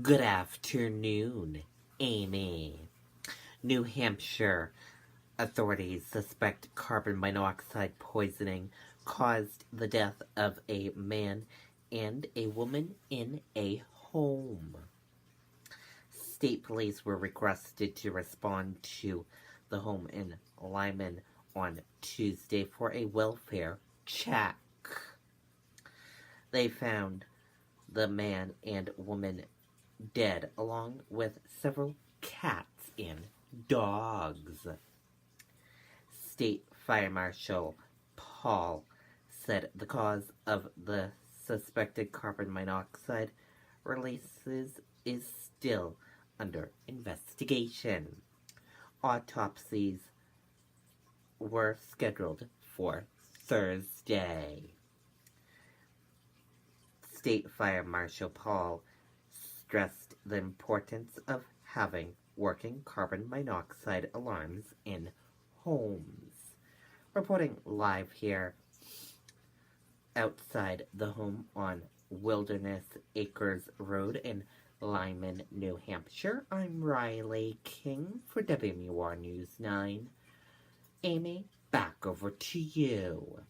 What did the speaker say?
Good afternoon, Amy. New Hampshire authorities suspect carbon monoxide poisoning caused the death of a man and a woman in a home. State police were requested to respond to the home in Lyman on Tuesday for a welfare check. They found the man and woman dead, along with several cats and dogs. State Fire Marshal Paul said the cause of the suspected carbon monoxide releases is still under investigation. Autopsies were scheduled for Thursday. State Fire Marshal Paul stressed the importance of having working carbon monoxide alarms in homes. Reporting live here outside the home on Wilderness Acres Road in Lyman, New Hampshire, I'm Riley King for WMUR News 9. Amy, back over to you.